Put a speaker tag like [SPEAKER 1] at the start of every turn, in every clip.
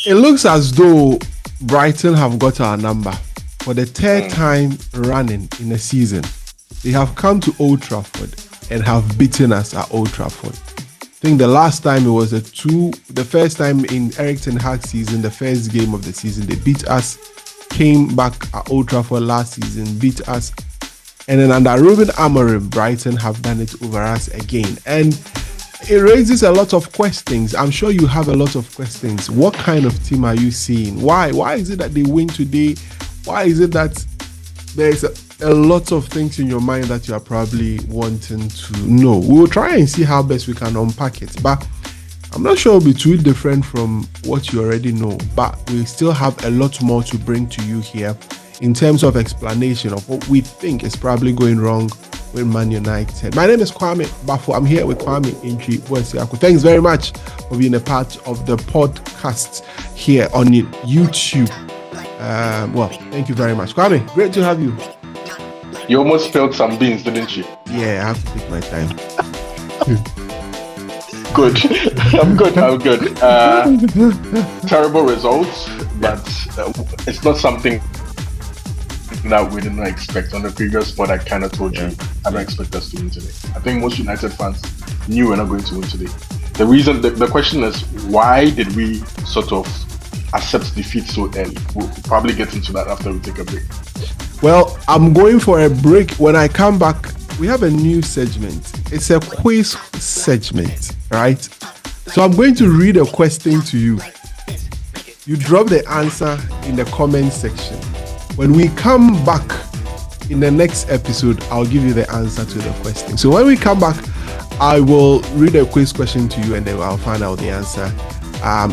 [SPEAKER 1] It looks as though Brighton have got our number for the third time running in a season. They have come to Old Trafford and have beaten us at Old Trafford. I think the last time it was the first time in Eric Ten Hag's season, the first game of the season, they beat us, came back at Old Trafford last season, beat us, and then under Ruben Amorim, Brighton have done it over us again. And it raises a lot of questions. I'm sure you have a lot of questions. What kind of team are you seeing? Why is it that they win today? Why is it that there's a lot of things in your mind that you are probably wanting to know? We will try and see how best we can unpack it, but I'm not sure it'll be too different from what you already know, but we still have a lot more to bring to you here in terms of explanation of what we think is probably going wrong with Man United. My name is Kwame Bafo. I'm here with Kwame Intri Wesiaku. Thanks very much for being a part of the podcast here on YouTube. Thank you very much. Kwame, great to have you.
[SPEAKER 2] You almost spilled some beans, didn't you?
[SPEAKER 1] Yeah, I have to take my time.
[SPEAKER 2] Good. I'm good. Terrible results, but it's not something that we didn't expect. On the previous pod, I kind of told you I don't expect us to win today. I think most United fans knew we're not going to win today. The question is, why did we sort of accept defeat so early? We'll probably get into that after we take a break.
[SPEAKER 1] Well, I'm going for a break. When I come back, we have a new segment. It's a quiz segment, right? So I'm going to read a question to you. You drop the answer in the comment section. When we come back in the next episode, I'll give you the answer to the question. So when we come back, I will read a quiz question to you and then I'll find out the answer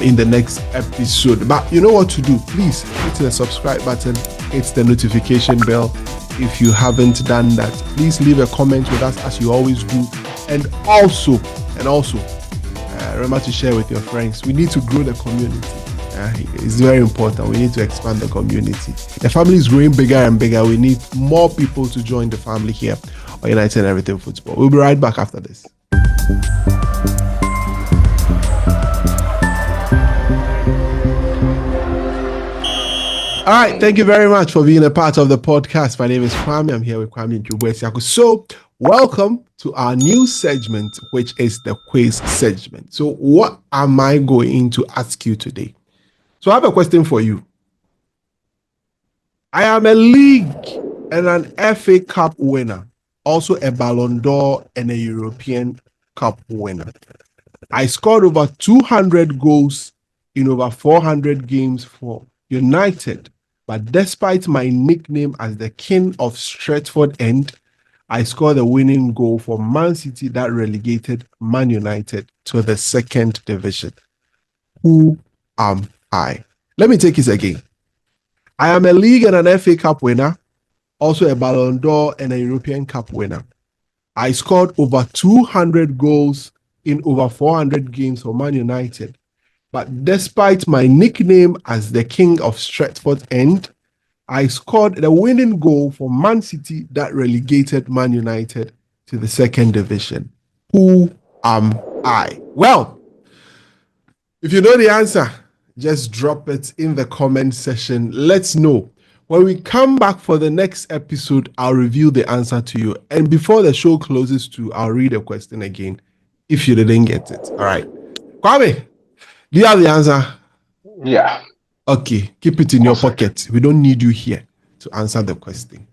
[SPEAKER 1] in the next episode. But you know what to do. Please hit the subscribe button, hit the notification bell. If you haven't done that, please leave a comment with us as you always do. And also, remember to share with your friends. We need to grow the community. It's very important. We need to expand the community. The family is growing bigger and bigger. We need more people to join the family here on United and Everything Football. We'll be right back after this. All right, thank you very much for being a part of the podcast. My name is Kwame. I'm here with Kwame Intri. So, welcome to our new segment, which is the quiz segment. So, what am I going to ask you today? So, I have a question for you. I am a league and an FA Cup winner, also a Ballon d'Or and a European Cup winner. I scored over 200 goals in over 400 games for United. But despite my nickname as the King of Stretford End, I scored the winning goal for Man City that relegated Man United to the second division. Who am I? Let me take it again. I am a league and an FA Cup winner, also a Ballon d'Or and a European Cup winner. I scored over 200 goals in over 400 games for Man United. But despite my nickname as the King of Stretford End, I scored the winning goal for Man City that relegated Man United to the second division. Who am I? Well, if you know the answer, just drop it in the comment section. Let's know. When we come back for the next episode, I'll reveal the answer to you. And before the show closes too, I'll read a question again if you didn't get it. All right. Kwame, do you have the answer?
[SPEAKER 2] Yeah.
[SPEAKER 1] Okay, keep it in your pocket. We don't need you here to answer the question.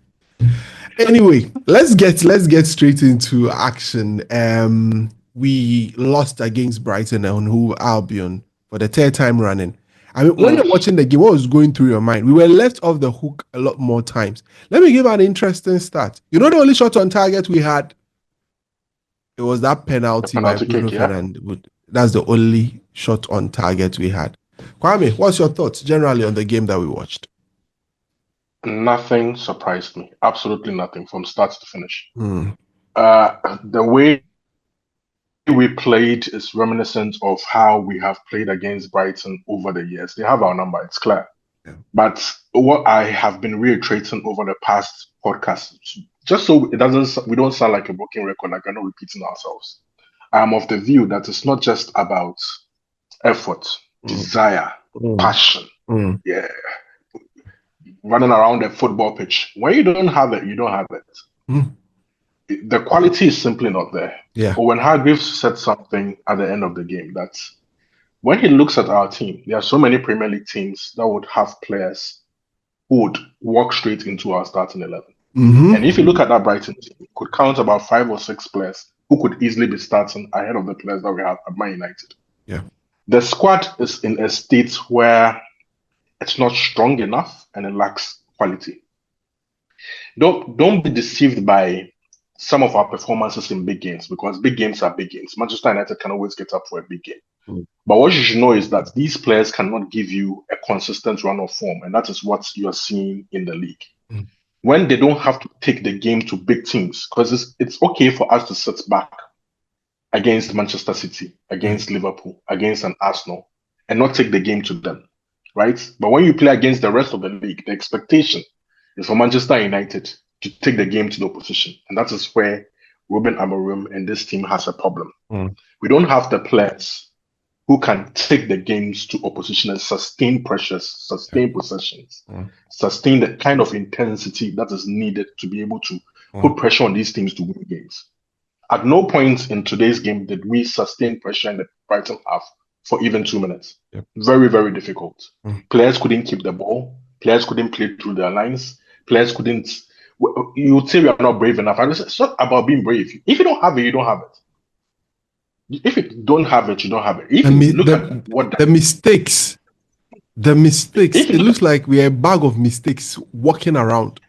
[SPEAKER 1] Anyway, let's get straight into action. We lost against Brighton and Hove Albion for the third time running. I mean, when you're watching the game, what was going through your mind? We were left off the hook a lot more times. Let me give an interesting stat. You know the only shot on target we had? It was that penalty by Bruno Fernandes. That's the only shot on target we had. Kwame, what's your thoughts generally on the game that we watched?
[SPEAKER 2] Nothing surprised me. Absolutely nothing from start to finish. The way we played is reminiscent of how we have played against Brighton over the years. They have our number, it's clear. Yeah. But what I have been reiterating over the past podcasts, just so we don't sound like a broken record, like we're not repeating ourselves. I'm of the view that it's not just about effort, desire, passion. Yeah. Running around the football pitch. When you don't have it, you don't have it. The quality is simply not there.
[SPEAKER 1] Yeah.
[SPEAKER 2] Owen Hargreaves said something at the end of the game that when he looks at our team, there are so many Premier League teams that would have players who would walk straight into our starting 11. And if you look at that Brighton team, you could count about 5 or 6 players who could easily be starting ahead of the players that we have at Man United.
[SPEAKER 1] Yeah.
[SPEAKER 2] The squad is in a state where it's not strong enough and it lacks quality. Don't be deceived by some of our performances in big games, because big games are big games. Manchester United can always get up for a big game. But what you should know is that these players cannot give you a consistent run of form, and that is what you're seeing in the league. When they don't have to take the game to big teams, because it's okay for us to sit back against Manchester City, against Liverpool, against an Arsenal, and not take the game to them, right? But when you play against the rest of the league, the expectation is for Manchester United to take the game to the opposition. And that is where Ruben Amorim and this team has a problem. We don't have the players who can take the games to opposition and sustain pressures, sustain possessions, sustain the kind of intensity that is needed to be able to put pressure on these teams to win games. At no point in today's game did we sustain pressure in the Brighton half for even 2 minutes. Very, very difficult. Players couldn't keep the ball. Players couldn't play through their lines. Players couldn't. You would say we are not brave enough. It's not about being brave. If you don't have it, you don't have it. If you don't have it, you don't have it. If you look at what
[SPEAKER 1] the mistakes, it looks like we are a bag of mistakes walking around.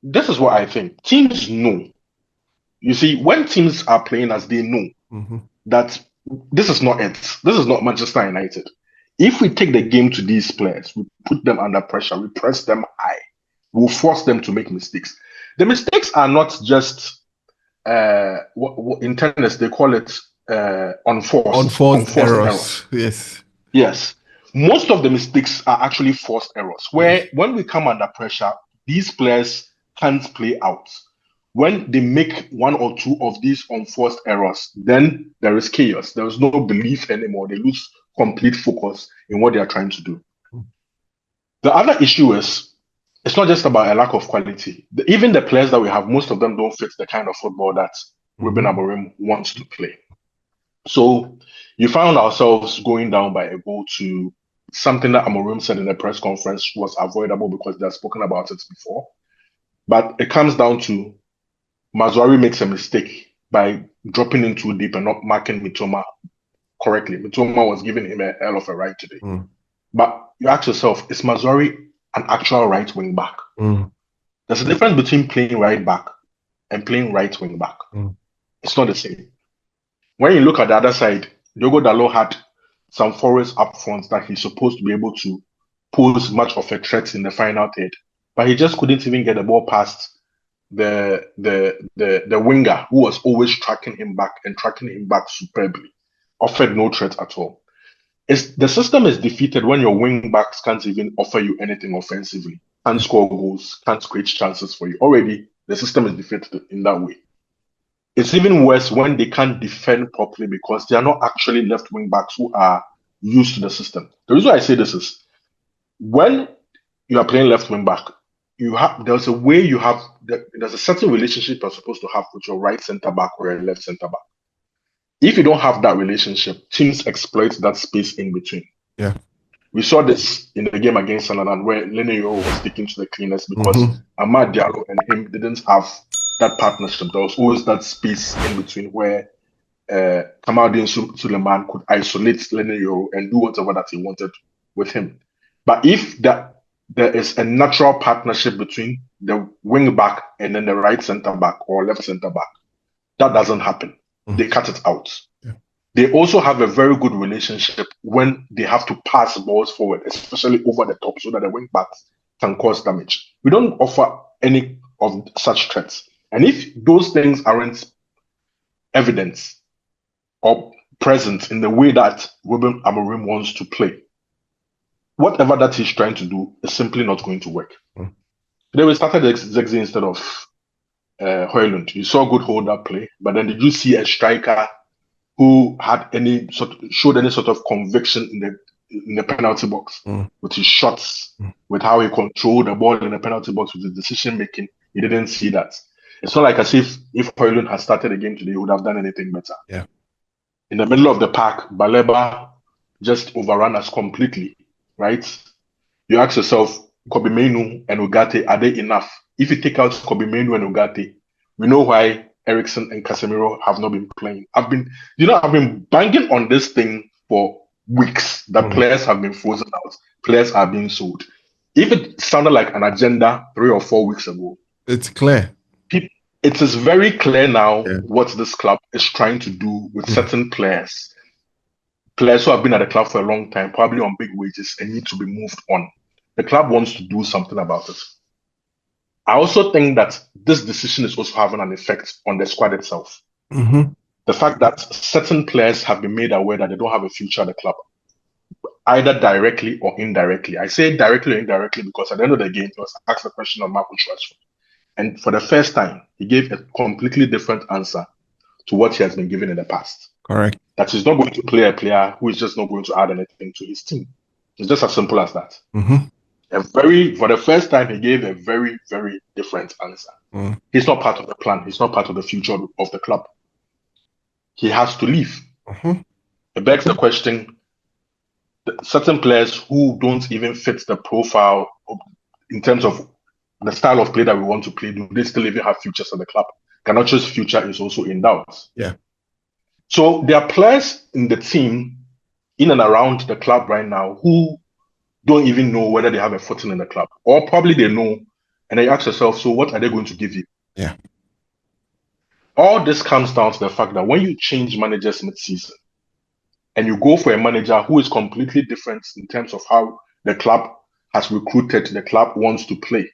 [SPEAKER 2] This is what I think. Teams know. You see, when teams are playing as they know that this is not it. This is not Manchester United. If we take the game to these players, we put them under pressure, we press them high, we'll force them to make mistakes. The mistakes are not just in tennis they call it unforced errors. Yes. Most of the mistakes are actually forced errors, where when we come under pressure, these players can't play out. When they make 1 or 2 of these unforced errors, then there is chaos. There is no belief anymore. They lose complete focus in what they are trying to do. The other issue is, it's not just about a lack of quality. Even the players that we have, most of them don't fit the kind of football that Ruben Amorim wants to play. So you found ourselves going down by a goal to something that Amorim said in a press conference was avoidable because they have spoken about it before. But it comes down to Mazwari makes a mistake by dropping in too deep and not marking Mitoma correctly. Mitoma was giving him a hell of a ride today. But you ask yourself, is Mazwari an actual right wing back? There's a difference between playing right back and playing right wing back. It's not the same. When you look at the other side, Diogo Dalot had some forwards up front that he's supposed to be able to pose much of a threat in the final third, but he just couldn't even get the ball past the winger, who was always tracking him back superbly. Offered no threat at all. The system is defeated when your wing backs can't even offer you anything offensively, can't score goals, can't create chances for you. Already, the system is defeated in that way. It's even worse when they can't defend properly because they are not actually left wing backs who are used to the system. The reason why I say this is, when you are playing left wing back, there's a certain relationship you're supposed to have with your right centre back or your left centre back. If you don't have that relationship, teams exploit that space in between.
[SPEAKER 1] Yeah.
[SPEAKER 2] We saw this in the game against Sunderland where Lenny was sticking to the cleaners because Amad Diallo and him didn't have that partnership. There was always that space in between where Kamaldeen Suleiman could isolate Lenny and do whatever that he wanted with him. But if there is a natural partnership between the wing back and then the right centre back or left centre back, that doesn't happen. They cut it out.
[SPEAKER 1] Yeah.
[SPEAKER 2] They also have a very good relationship when they have to pass balls forward, especially over the top, so that the wing backs can cause damage. We don't offer any of such threats. And if those things aren't evident or present in the way that Ruben Amorim wants to play, whatever that he's trying to do is simply not going to work. Today we started Zexi instead of Højlund. You saw good hold-up play, but then did you see a striker who had showed any sort of conviction in the penalty box with his shots, with how he controlled the ball in the penalty box, with his decision making. He didn't see that. It's not like as if Højlund had started the game today, he would have done anything better.
[SPEAKER 1] Yeah.
[SPEAKER 2] In the middle of the park, Baleba just overran us completely, right? You ask yourself, Kobe Mainoo and Ugarte, are they enough? If you take out Kobe Mainoo and Ugarte, we know why Eriksen and Casemiro have not been playing. I've been banging on this thing for weeks that players have been frozen out, players are being sold. If it sounded like an agenda 3 or 4 weeks ago,
[SPEAKER 1] it's clear.
[SPEAKER 2] It is very clear now what this club is trying to do with certain players. Players who have been at the club for a long time, probably on big wages, and need to be moved on. The club wants to do something about it. I also think that this decision is also having an effect on the squad itself. The fact that certain players have been made aware that they don't have a future at the club, either directly or indirectly. I say directly or indirectly because at the end of the game, he was asked a question on Marcus Rashford. And for the first time, he gave a completely different answer to what he has been given in the past.
[SPEAKER 1] Correct.
[SPEAKER 2] That he's not going to play a player who is just not going to add anything to his team. It's just as simple as that. For the first time, he gave a very, very different answer. He's not part of the plan. He's not part of the future of the club. He has to leave. It begs the question, certain players who don't even fit the profile in terms of the style of play that we want to play, do they still even have futures at the club? Garnacho's future is also in doubt.
[SPEAKER 1] Yeah.
[SPEAKER 2] So there are players in the team, in and around the club right now, who don't even know whether they have a footing in the club. Or probably they know, and they ask yourself, so what are they going to give you?
[SPEAKER 1] Yeah.
[SPEAKER 2] All this comes down to the fact that when you change managers mid-season, and you go for a manager who is completely different in terms of how the club has recruited, the club wants to play,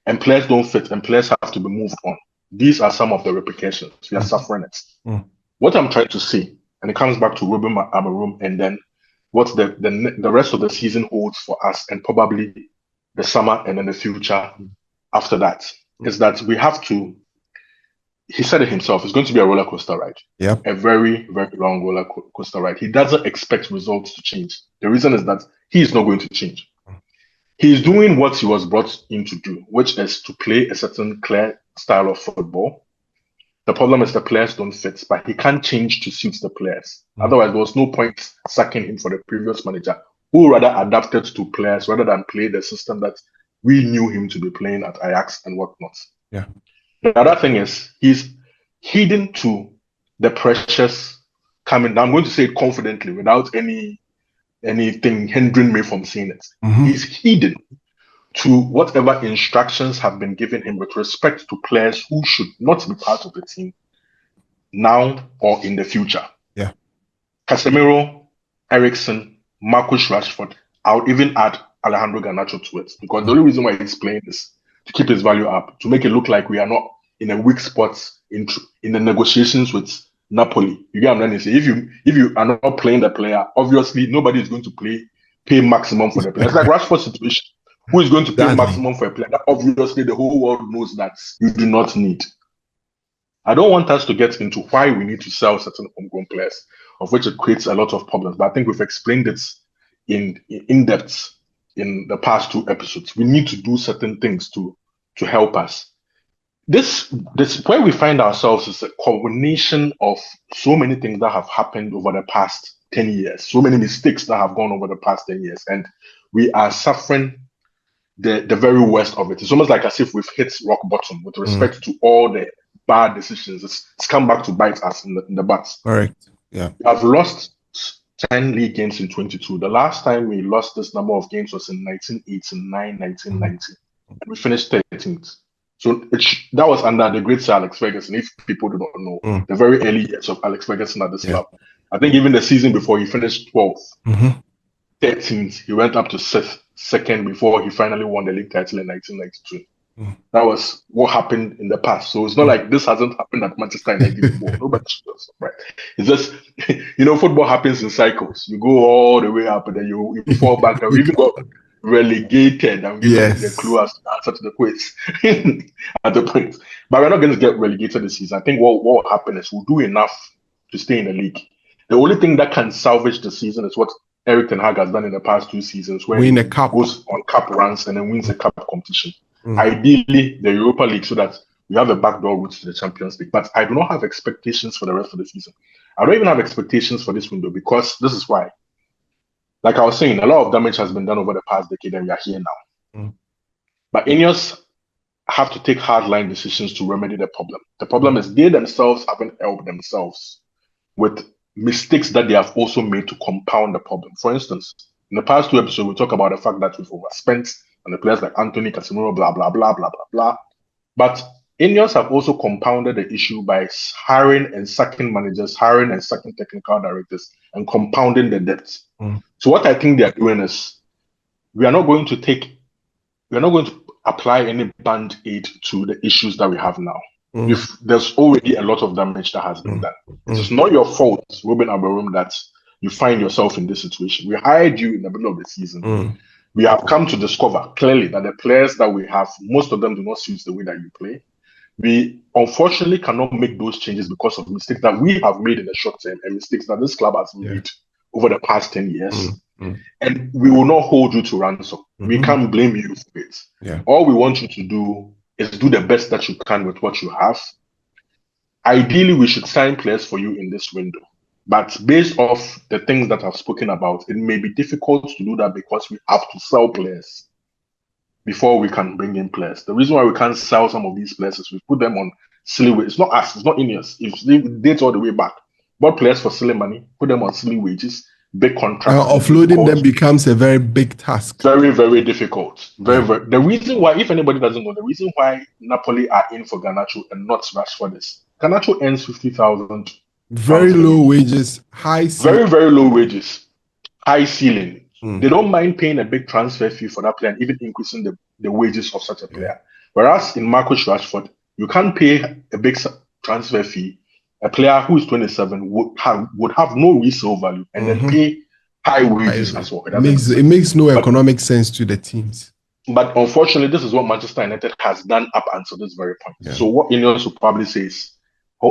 [SPEAKER 2] and players don't fit, and players have to be moved on. These are some of the repercussions. We are suffering it. What I'm trying to say, and it comes back to Ruben Amorim, and then what the rest of the season holds for us, and probably the summer and then the future after that, is that we have to. He said it himself. It's going to be a roller coaster ride.
[SPEAKER 1] Yeah,
[SPEAKER 2] a very, very long roller coaster ride. He doesn't expect results to change. The reason is that he is not going to change. He's doing what he was brought in to do, which is to play a certain clear style of football. The problem is the players don't fit, but he can't change to suit the players. Otherwise, there was no point sacking him for the previous manager, who rather adapted to players rather than play the system that we knew him to be playing at Ajax and whatnot.
[SPEAKER 1] Yeah.
[SPEAKER 2] The other thing is he's hidden to the pressures coming. I'm going to say it confidently without anything hindering me from saying it. He's hidden to whatever instructions have been given him with respect to players who should not be part of the team now or in the future.
[SPEAKER 1] Yeah.
[SPEAKER 2] Casemiro, Eriksen, Marcus Rashford. I'll even add Alejandro Garnacho to it, because the only reason why he's playing is to keep his value up, to make it look like we are not in a weak spot in the negotiations with Napoli. You get what I'm saying? If you are not playing the player, obviously nobody is going to pay maximum for the player. It's like Rashford's situation. Who is going to pay maximum for a player that obviously the whole world knows that you do not need? I don't want us to get into why we need to sell certain homegrown players, of which it creates a lot of problems. But I think we've explained it in depth in the past 2 episodes. We need to do certain things to help us. This where we find ourselves is a combination of so many things that have happened over the past 10 years, so many mistakes that have gone over the past 10 years, and we are suffering the very worst of it. It's almost like as if we've hit rock bottom with respect to all the bad decisions. It's come back to bite us in the butts.
[SPEAKER 1] Correct. Yeah.
[SPEAKER 2] We have lost 10 league games in 22. The last time we lost this number of games was in 1989, 1990. And we finished 13th. So that was under the great Sir Alex Ferguson, if people do not know. The very early years of Alex Ferguson at this club. I think even the season before, he finished 12th. 13th, he went up to 2nd before he finally won the league title in 1992. That was what happened in the past. So it's not like this hasn't happened at Manchester United before. Nobody knows, right? It's just, football happens in cycles. You go all the way up and then you fall back down. We even got relegated. I'm giving the clue as to answer to the quiz at the point. But we're not going to get relegated this season. I think what will happen is we'll do enough to stay in the league. The only thing that can salvage the season is what Eric Ten Hag has done in the past 2 seasons, where
[SPEAKER 1] Win
[SPEAKER 2] he
[SPEAKER 1] a cup.
[SPEAKER 2] goes on cup runs and then wins a cup competition. Ideally, the Europa League, so that we have a backdoor route to the Champions League. But I do not have expectations for the rest of the season. I don't even have expectations for this window, because this is why. Like I was saying, a lot of damage has been done over the past decade, and we are here now. But Ineos have to take hardline decisions to remedy the problem. The problem is they themselves haven't helped themselves with mistakes that they have also made to compound the problem. For instance, in the past 2 episodes, we talk about the fact that we've overspent on the players like Anthony, Casemiro, blah, blah, blah, blah, blah, blah. But Ineos have also compounded the issue by hiring and sacking managers, hiring and sacking technical directors, and compounding the debt. So what I think they are doing is, we are not going to apply any band-aid to the issues that we have now. If there's already a lot of damage that has been done. It is not your fault, Ruben Amorim, that you find yourself in this situation. We hired you in the middle of the season. We have come to discover clearly that the players that we have, most of them do not suit the way that you play. We unfortunately cannot make those changes because of mistakes that we have made in the short term, and mistakes that this club has made over the past 10 years. And we will not hold you to ransom. We can't blame you for it. All we want you to do is do the best that you can with what you have. Ideally, we should sign players for you in this window. But based off the things that I've spoken about, it may be difficult to do that, because we have to sell players before we can bring in players. The reason why we can't sell some of these players is we put them on silly wages. It's not us, it's not Ineos. If they date all the way back, bought players for silly money, put them on silly wages, big contracts.
[SPEAKER 1] Offloading them becomes a very big task.
[SPEAKER 2] Very, very difficult. Very. The reason why, if anybody doesn't know, the reason why Napoli are in for Garnacho and not Rashford is Garnacho earns 50,000.
[SPEAKER 1] Very low wages, high ceiling.
[SPEAKER 2] Very, very low wages, high ceiling. They don't mind paying a big transfer fee for that player and even increasing the wages of such a player. Whereas in Marcus Rashford, you can't pay a big transfer fee. A player who is 27 would have no resale value, and then pay high wages as well.
[SPEAKER 1] It makes no economic sense to the teams.
[SPEAKER 2] But unfortunately, this is what Manchester United has done up until this very point. So what Ineos will probably say is,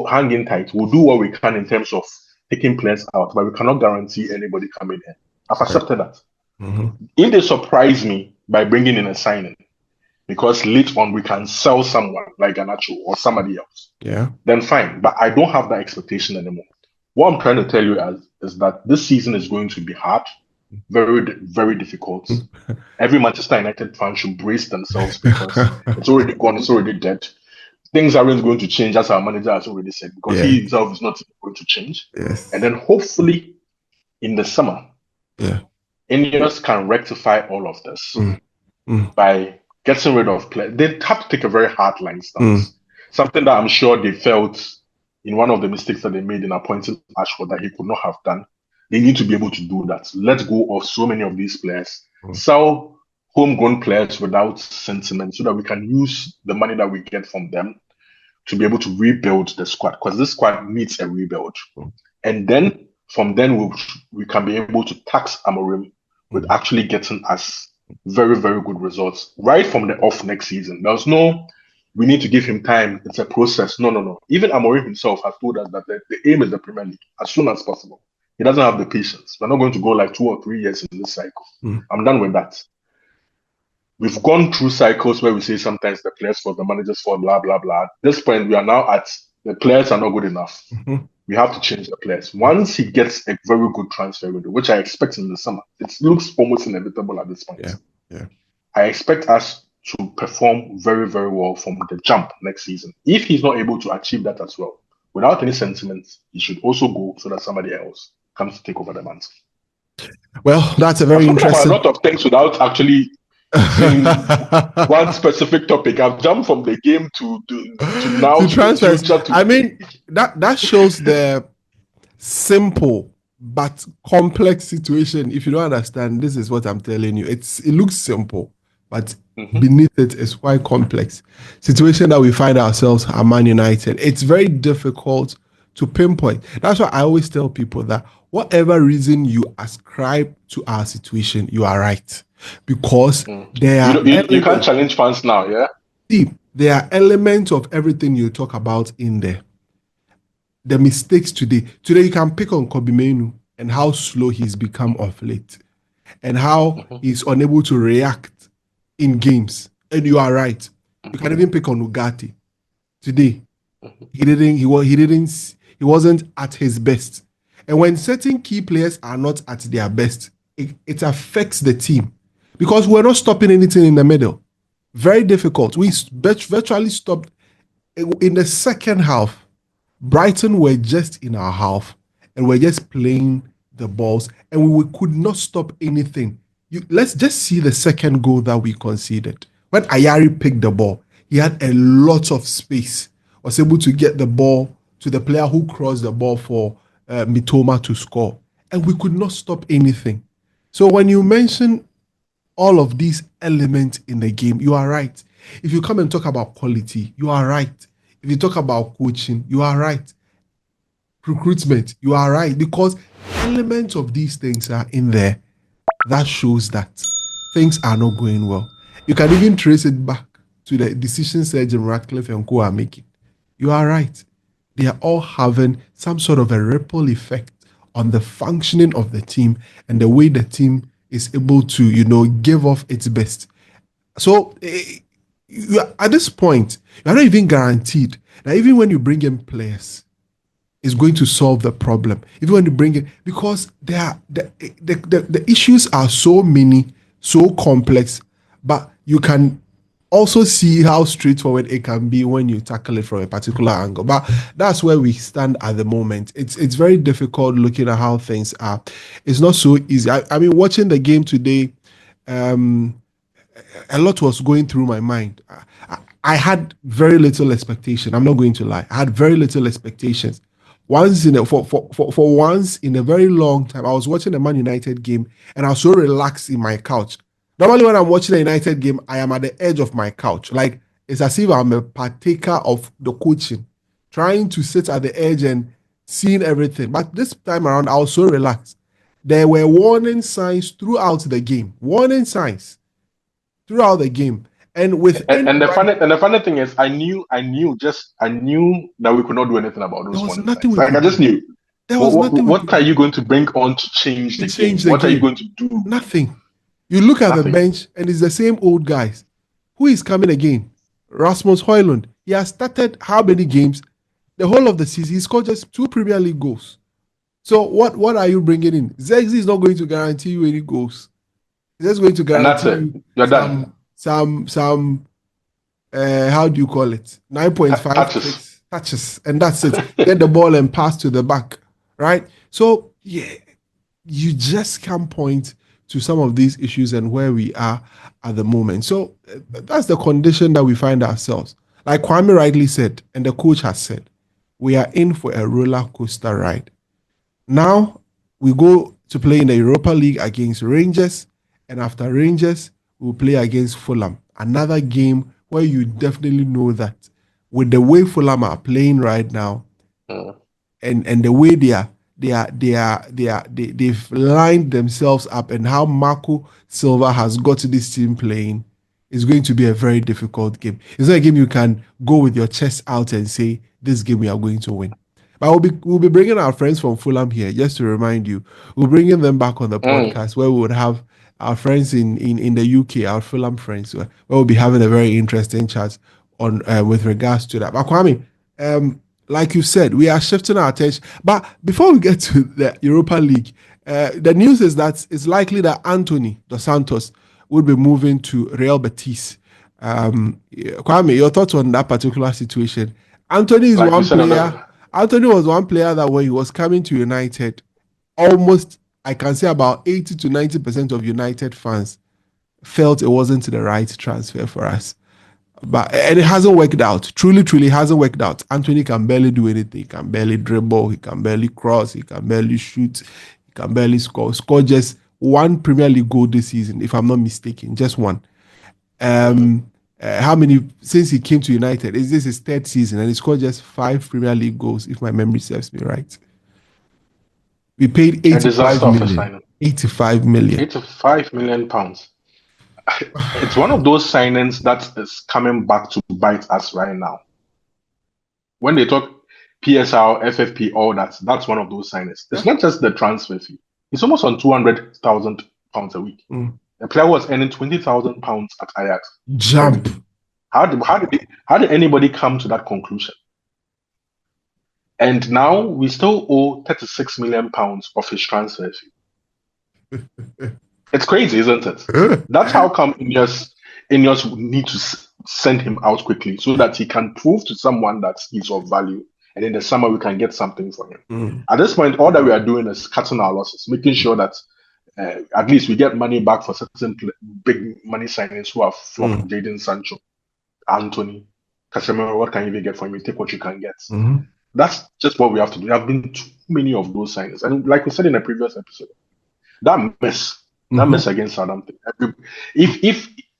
[SPEAKER 2] hang in tight. We'll do what we can in terms of taking players out, but we cannot guarantee anybody coming in. I've accepted that. If they surprise me by bringing in a signing, because later on we can sell someone like Garnacho or somebody else, then fine. But I don't have that expectation anymore. What I'm trying to tell you is that this season is going to be hard, very, very difficult. Every Manchester United fan should brace themselves, because it's already gone, it's already dead. Things aren't going to change, as our manager has already said, because he himself is not going to change. And then hopefully in the summer, Ineos can rectify all of this by getting rid of players. They have to take a very hard line stance. Something that I'm sure they felt in one of the mistakes that they made in appointing Ashford that he could not have done. They need to be able to do that. Let go of so many of these players. Sell homegrown players without sentiment, so that we can use the money that we get from them to be able to rebuild the squad, because this squad needs a rebuild. And then from then we can be able to tax Amorim with actually getting us very, very good results right from the off next season. There's no, we need to give him time, it's a process. No. Even Amorim himself has told us that the aim is the Premier League as soon as possible. He doesn't have the patience. We're not going to go like 2 or 3 years in this cycle. I'm done with that. We've gone through cycles where we say sometimes the players for the managers for blah, blah, blah. At this point, we are now at the players are not good enough. We have to change the players. Once he gets a very good transfer window, which I expect in the summer, it looks almost inevitable at this point. I expect us to perform very, very well from the jump next season. If he's not able to achieve that as well, without any sentiments, he should also go so that somebody else comes to take over the mantle.
[SPEAKER 1] Well, that's a very interesting.
[SPEAKER 2] A lot of things without actually one specific topic. I've jumped from the game to now
[SPEAKER 1] to transfers. I mean, that shows the simple but complex situation. If you don't understand, this is what I'm telling you. It looks simple, but beneath it is quite complex. Situation that we find ourselves at Man United. It's very difficult to pinpoint. That's why I always tell people that whatever reason you ascribe to our situation, you are right. Because there are
[SPEAKER 2] you can't challenge fans now, yeah?
[SPEAKER 1] See, there are elements of everything you talk about in there. The mistakes today. Today you can pick on Kobe Menu. and how slow he's become of late, and how
[SPEAKER 2] Mhm.
[SPEAKER 1] he's unable to react in games. And you are right. You can
[SPEAKER 2] Mhm.
[SPEAKER 1] even pick on Ugarte today.
[SPEAKER 2] Mhm.
[SPEAKER 1] He wasn't at his best. And when certain key players are not at their best, it affects the team because we're not stopping anything in the middle. Very difficult. We virtually stopped in the second half. Brighton were just in our half and we're just playing the balls and we could not stop anything. Let's just see the second goal that we conceded. When Ayari picked the ball, he had a lot of space, was able to get the ball to the player who crossed the ball for Mitoma to score. And we could not stop anything. So when you mention all of these elements in the game, you are right. If you come and talk about quality, you are right. If you talk about coaching, you are right. Recruitment, you are right. Because elements of these things are in there that shows that things are not going well. You can even trace it back to the decisions that Jim Ratcliffe and co are making. You are right. They are all having some sort of a ripple effect on the functioning of the team and the way the team is able to, give off its best. So at this point, you're not even guaranteed that even when you bring in players, is going to solve the problem. Even when you bring it, because there are the issues are so many, so complex, but you can also see how straightforward it can be when you tackle it from a particular angle. But that's where we stand at the moment. It's very difficult looking at how things are. It's not so easy. I mean, watching the game today, um, a lot was going through my mind. I had very little expectation. I'm not going to lie. I had very little expectations. For once in a very long time, I was watching a Man United game and I was so relaxed in my couch. Normally, when I'm watching a United game, I am at the edge of my couch. Like it's as if I'm a partaker of the coaching, trying to sit at the edge and seeing everything. But this time around, I was so relaxed. There were warning signs throughout the game. Warning signs throughout the game. And within
[SPEAKER 2] And
[SPEAKER 1] right,
[SPEAKER 2] the funny thing is, I knew that we could not do anything about
[SPEAKER 1] there
[SPEAKER 2] those
[SPEAKER 1] was
[SPEAKER 2] warning
[SPEAKER 1] nothing
[SPEAKER 2] signs.
[SPEAKER 1] we
[SPEAKER 2] Like I
[SPEAKER 1] could
[SPEAKER 2] just
[SPEAKER 1] do.
[SPEAKER 2] knew.
[SPEAKER 1] There was
[SPEAKER 2] What,
[SPEAKER 1] nothing
[SPEAKER 2] what,
[SPEAKER 1] we
[SPEAKER 2] what
[SPEAKER 1] could
[SPEAKER 2] are
[SPEAKER 1] do
[SPEAKER 2] you going to bring on to change
[SPEAKER 1] to
[SPEAKER 2] the
[SPEAKER 1] change
[SPEAKER 2] game?
[SPEAKER 1] the
[SPEAKER 2] What are you
[SPEAKER 1] game.
[SPEAKER 2] going to do?
[SPEAKER 1] Nothing. You look at the
[SPEAKER 2] Nothing.
[SPEAKER 1] bench and it's the same old guys. Who is coming again? Rasmus Højlund. He has started how many games? The whole of the season. He scored just 2 Premier League goals. So what are you bringing in? Zexi is not going to guarantee you any goals. He's just going to
[SPEAKER 2] And that's
[SPEAKER 1] guarantee
[SPEAKER 2] it.
[SPEAKER 1] you
[SPEAKER 2] You're done.
[SPEAKER 1] some how do you call it? 9.5
[SPEAKER 2] Touches.
[SPEAKER 1] clicks, touches, and that's it. Get the ball and pass to the back, right? So yeah, you just can't point to some of these issues and where we are at the moment. So that's the condition that we find ourselves. Like Kwame rightly said, and the coach has said, we are in for a roller coaster ride. Now we go to play in the Europa League against Rangers, and after Rangers, we'll play against Fulham. Another game where you definitely know that with the way Fulham are playing right now,
[SPEAKER 2] Mm.
[SPEAKER 1] and the way they've lined themselves up, and how Marco Silva has got this team playing, is going to be a very difficult game. It's not a game you can go with your chest out and say this game we are going to win. But we'll be bringing our friends from Fulham here just to remind you. We're bringing them back on the
[SPEAKER 2] Mm.
[SPEAKER 1] podcast where we would have our friends in the UK, our Fulham friends, where we'll be having a very interesting chat on with regards to that. But Kwame, like you said, we are shifting our attention. But before we get to the Europa League, the news is that it's likely that Anthony Dos Santos will be moving to Real Betis. Kwame, your thoughts on that particular situation? Anthony is
[SPEAKER 2] Like we
[SPEAKER 1] one
[SPEAKER 2] said on
[SPEAKER 1] player.
[SPEAKER 2] the
[SPEAKER 1] Anthony was one player that when he was coming to United, almost I can say about 80 to 90% of United fans felt it wasn't the right transfer for us. But and it hasn't worked out. Truly, truly hasn't worked out. Anthony can barely do anything. He can barely dribble. He can barely cross. He can barely shoot. He can barely score. Score just one Premier League goal this season, if I'm not mistaken. Just one. Um, how many since he came to United? Is this his third season? And he scored just 5 Premier League goals, if my memory serves me right. We paid
[SPEAKER 2] a
[SPEAKER 1] 85
[SPEAKER 2] disaster of a
[SPEAKER 1] million.
[SPEAKER 2] signing.
[SPEAKER 1] 85 million.
[SPEAKER 2] £85 million. It's one of those signings that is coming back to bite us right now. When they talk, PSL, FFP, all that. That's one of those signings. It's not just the transfer fee. It's almost on £200,000 a week. A player was earning £20,000 at Ajax.
[SPEAKER 1] Jump.
[SPEAKER 2] How did anybody come to that conclusion? And now we still owe £36 million of his transfer fee. It's crazy, isn't it? That's how come Ineos need to send him out quickly so that he can prove to someone that he's of value. And in the summer, we can get something for him. At this point, all that we are doing is cutting our losses, making sure that at least we get money back for certain big money signings who have flopped. Jadon Sancho, Anthony, Casemiro. What can you even get from him? You take what you can get. That's just what we have to do. There have been too many of those signings. And like we said in the previous episode, that mess against Southampton. And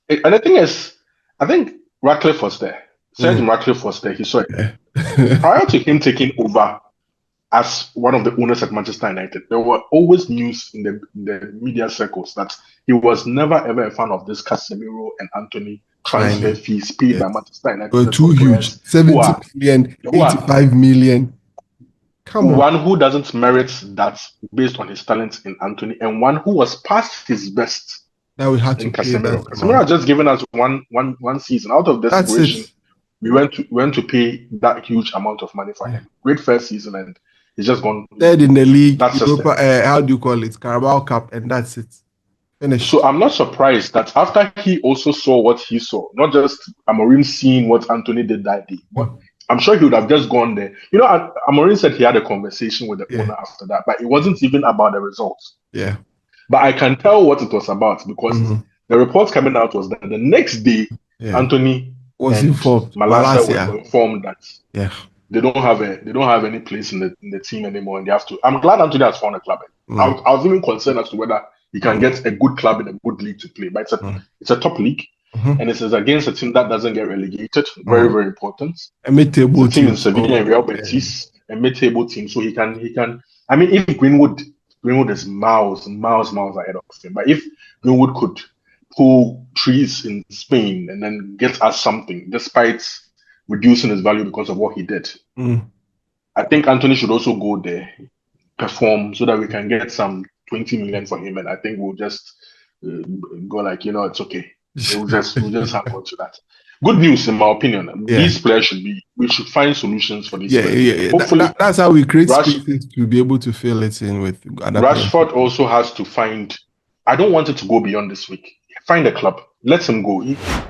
[SPEAKER 2] the thing is, I think Ratcliffe was there. Sergeant Ratcliffe was there. He saw it. Prior to him taking over as one of the owners at Manchester United, there were always news in the media circles that he was never ever a fan of this Casemiro and Anthony transfer fees paid by Manchester United.
[SPEAKER 1] Were too huge. 70 million, 85 million. Come on.
[SPEAKER 2] One who doesn't merit that based on his talents in Anthony, and one who was past his best.
[SPEAKER 1] Now we had to
[SPEAKER 2] pay Casemiro. Casemiro has just given us one season. Out of desperation, we went to pay that huge amount of money for him. Great first season, and he's just gone
[SPEAKER 1] third in the league. That's Europa, how do you call it? Carabao Cup, and that's it. Finished.
[SPEAKER 2] So I'm not surprised that after he also saw what he saw, not just Amorim seeing what Anthony did that day, but I'm sure he would have just gone there. You know, Amorim said he had a conversation with the owner after that, but it wasn't even about the results.
[SPEAKER 1] Yeah.
[SPEAKER 2] But I can tell what it was about because the reports coming out was that the next day, Anthony
[SPEAKER 1] was informed.
[SPEAKER 2] Malacia were informed that they don't have any place in the team anymore, and they have to. I'm glad Anthony has found a club. I was even concerned as to whether he can get a good club in a good league to play. But it's a top league, and it is against a team that doesn't get relegated. Very, very important.
[SPEAKER 1] A mid-table
[SPEAKER 2] team in Sevilla and Real Betis, a mid-table team. So he can. I mean, if Greenwood is miles ahead of him. But if Greenwood could pull trees in Spain and then get us something, despite reducing his value because of what he did, I think Anthony should also go there, perform, so that we can get some 20 million for him. And I think we'll just go like, it's okay. We'll just hang on to that. Good news, in my opinion. These players we should find solutions for these players. Hopefully,
[SPEAKER 1] that's how we create spaces to be able to fill it in with other
[SPEAKER 2] Rashford
[SPEAKER 1] players.
[SPEAKER 2] Also has to find, I don't want it to go beyond this week. Find a club. Let him go.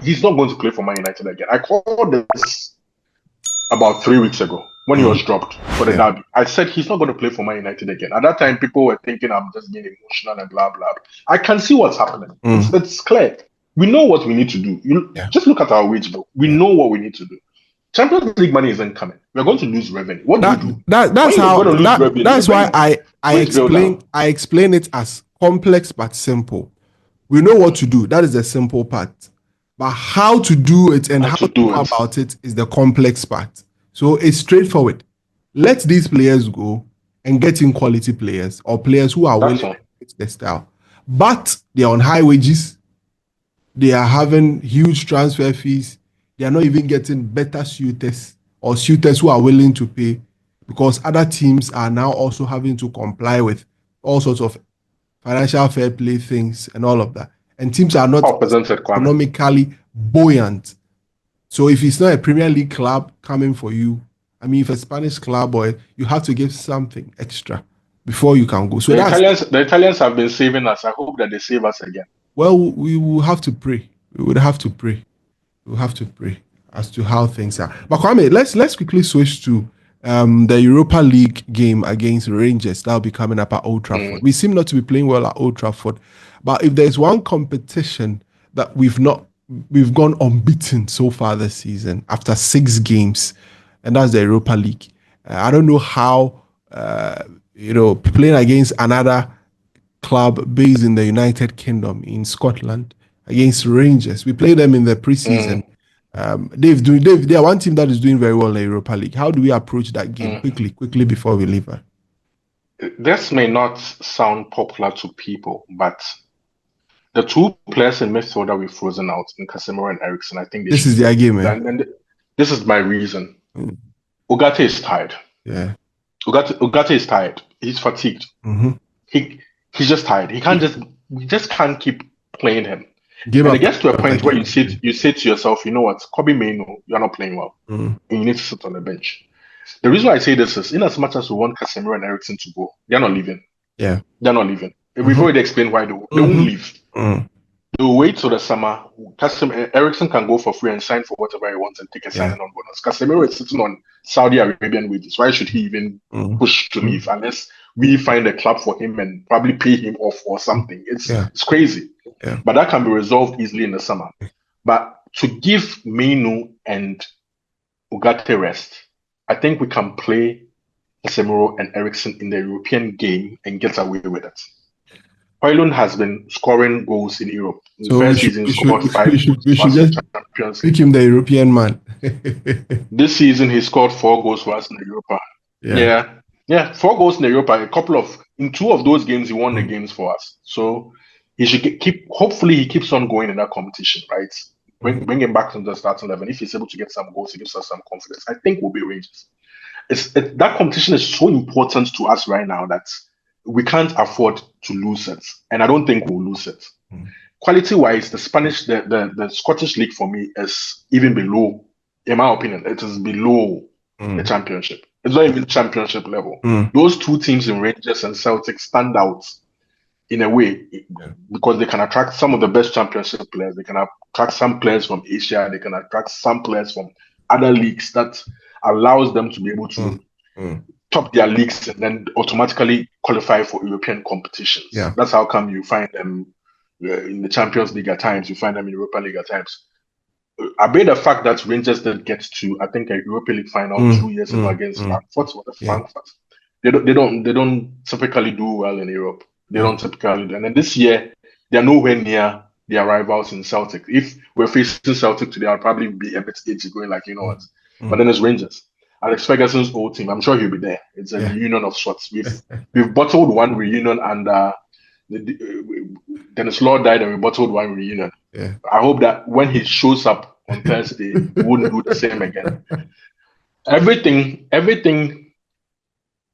[SPEAKER 2] He's not going to play for Man United again. I called this about 3 weeks ago when he was dropped for the derby. I said he's not going to play for Man United again. At that time, people were thinking I'm just being emotional and blah, blah. I can see what's happening. It's clear. We know what we need to do. Just look at our wage bill. We know what we need to do. Champions League money isn't coming. We're going to lose revenue. What do you do?
[SPEAKER 1] That's why I explain it as complex but simple. We know what to do. That is the simple part. But how to do it and how to do about it is the complex part. So it's straightforward. Let these players go and get in quality players or players who are willing to fit the style. But they are on high wages. They are having huge transfer fees. They are not even getting better suitors or suitors who are willing to pay, because other teams are now also having to comply with all sorts of financial fair play things and all of that. And teams are not economically buoyant. So if it's not a Premier League club coming for you, I mean, if a Spanish club, or you have to give something extra before you can go. So
[SPEAKER 2] the Italians have been saving us. I hope that they save us again.
[SPEAKER 1] Well, we will have to pray. We would have to pray. We'll have to pray as to how things are. But Kwame, let's quickly switch to the Europa League game against Rangers. That'll be coming up at Old Trafford. We seem not to be playing well at Old Trafford. But if there's one competition that we've gone unbeaten so far this season after 6 games, and that's the Europa League. I don't know how, playing against another club based in the United Kingdom, in Scotland, against Rangers. We play them in the preseason. They are one team that is doing very well in the Europa League. How do we approach that game quickly before we leave her?
[SPEAKER 2] This may not sound popular to people, but the 2 players in midfield that we've frozen out, in Casemiro and Eriksen, I think
[SPEAKER 1] this is their game, man.
[SPEAKER 2] And this is my reason. Ugarte is tired.
[SPEAKER 1] Yeah.
[SPEAKER 2] Ugarte is tired. He's fatigued.
[SPEAKER 1] Mm-hmm.
[SPEAKER 2] He's just tired. We just can't keep playing him.
[SPEAKER 1] Give
[SPEAKER 2] And
[SPEAKER 1] up.
[SPEAKER 2] it gets to a point where you say to yourself, you know what, Kobe Mainoo, you're not playing well.
[SPEAKER 1] Mm.
[SPEAKER 2] And you need to sit on the bench. The reason why I say this is, in as much as we want Casemiro and Eriksen to go, they're not leaving.
[SPEAKER 1] Yeah.
[SPEAKER 2] They're not leaving.
[SPEAKER 1] Mm-hmm.
[SPEAKER 2] We've already explained why they won't leave.
[SPEAKER 1] Mm.
[SPEAKER 2] They will wait till the summer. Eriksen can go for free and sign for whatever he wants and take a signing on bonus. Casemiro is sitting on Saudi Arabian wages. Why should he even push to leave unless we find a club for him and probably pay him off or something? It's crazy.
[SPEAKER 1] Yeah.
[SPEAKER 2] But that can be resolved easily in the summer. But to give Mainoo and Ugarte rest, I think we can play Casemiro and Eriksen in the European game and get away with it. Højlund has been scoring goals in Europe.
[SPEAKER 1] So
[SPEAKER 2] first season, scored 5
[SPEAKER 1] we should just make him the European man.
[SPEAKER 2] This season, he scored 4 goals for us in the Europa. Yeah, 4 goals in the Europa. In 2 of those games, he won the games for us. So he should hopefully he keeps on going in that competition, right? Bring him back to the starting 11. If he's able to get some goals, he gives us some confidence. I think we'll be Rangers. That competition is so important to us right now that we can't afford to lose it, and I don't think we'll lose it. Quality-wise, the Scottish League for me is even below. In my opinion, it is below the Championship. It's not even Championship level. Those 2 teams in Rangers and Celtic stand out in a way because they can attract some of the best Championship players. They can attract some players from Asia. They can attract some players from other leagues that allows them to be able to top their leagues and then automatically qualify for European competitions.
[SPEAKER 1] Yeah.
[SPEAKER 2] That's how come you find them in the Champions League at times, you find them in Europa League at times. I bet the fact that Rangers did get to, I think, a Europa League final 2 years ago against Frankfurt. Frankfurt. They don't typically do well in Europe. They don't typically do. And then this year, they're nowhere near their rivals in Celtic. If we're facing Celtic today, I'll probably be a bit edgy going like, you know what. But then it's Rangers. Alex Ferguson's old team, I'm sure he'll be there. It's a reunion of sorts. We've bottled one reunion and Dennis Law died and we bottled one reunion.
[SPEAKER 1] Yeah.
[SPEAKER 2] I hope that when he shows up on Thursday, we wouldn't do the same again. Everything,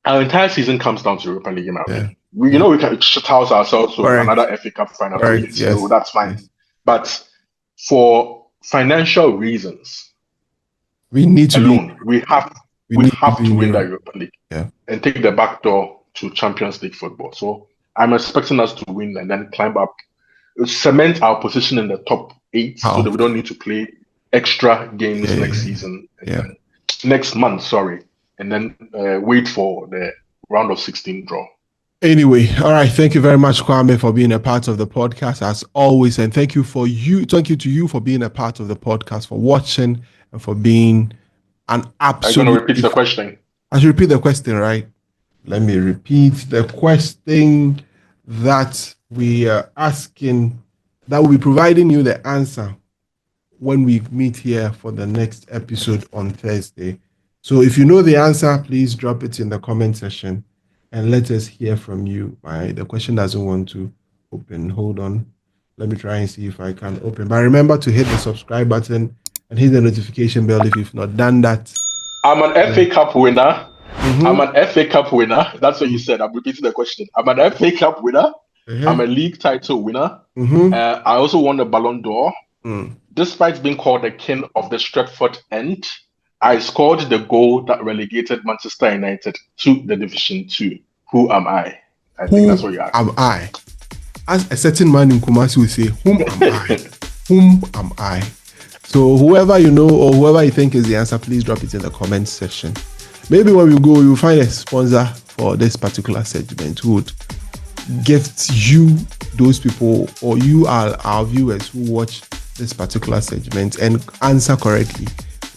[SPEAKER 2] our entire season comes down to Europa League. We can shut house ourselves to another FA Cup final. So that's fine. Yes. But for financial reasons,
[SPEAKER 1] we need to
[SPEAKER 2] we have to win that Europa League and take the back door to Champions League football. So I'm expecting us to win and then climb up, cement our position in the top 8 so that we don't need to play extra games next season, next month, and then wait for the round of 16 draw.
[SPEAKER 1] Anyway, all right. Thank you very much, Kwame, for being a part of the podcast as always, and thank you to you for being a part of the podcast, for watching, and for being an absolute.
[SPEAKER 2] I'm going to repeat the question.
[SPEAKER 1] I should repeat the question, right? Let me repeat the question that we are asking, that will be providing you the answer when we meet here for the next episode on Thursday. So if you know the answer, please drop it in the comment section and let us hear from you. The question doesn't want to open. Hold on. Let me try and see if I can open. But remember to hit the subscribe button and hit the notification bell if you've not done that.
[SPEAKER 2] I'm an FA Cup winner. I'm an FA Cup winner. That's what you said. I'm repeating the question. I'm an FA Cup winner. I'm a league title winner. I also won the Ballon d'Or. Despite being called the king of the Trafford end, I scored the goal that relegated Manchester United to the Division 2. Who am I? I think that's what you asked.
[SPEAKER 1] Am I? As a certain man in Kumasi will say, whom am I? Whom am I? So whoever you know or whoever you think is the answer, please drop it in the comment section. Maybe when we go, you'll find a sponsor for this particular segment who would gift you those people, or you are our viewers who watch this particular segment and answer correctly.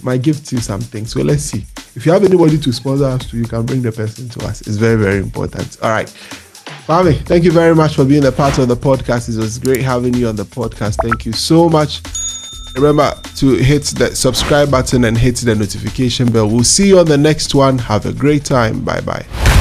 [SPEAKER 1] Might gift you something. So let's see. If you have anybody to sponsor us to, you can bring the person to us. It's very, very important. All right. Fami, thank you very much for being a part of the podcast. It was great having you on the podcast. Thank you so much. Remember to hit the subscribe button and hit the notification bell. We'll see you on the next one. Have a great time. Bye-bye.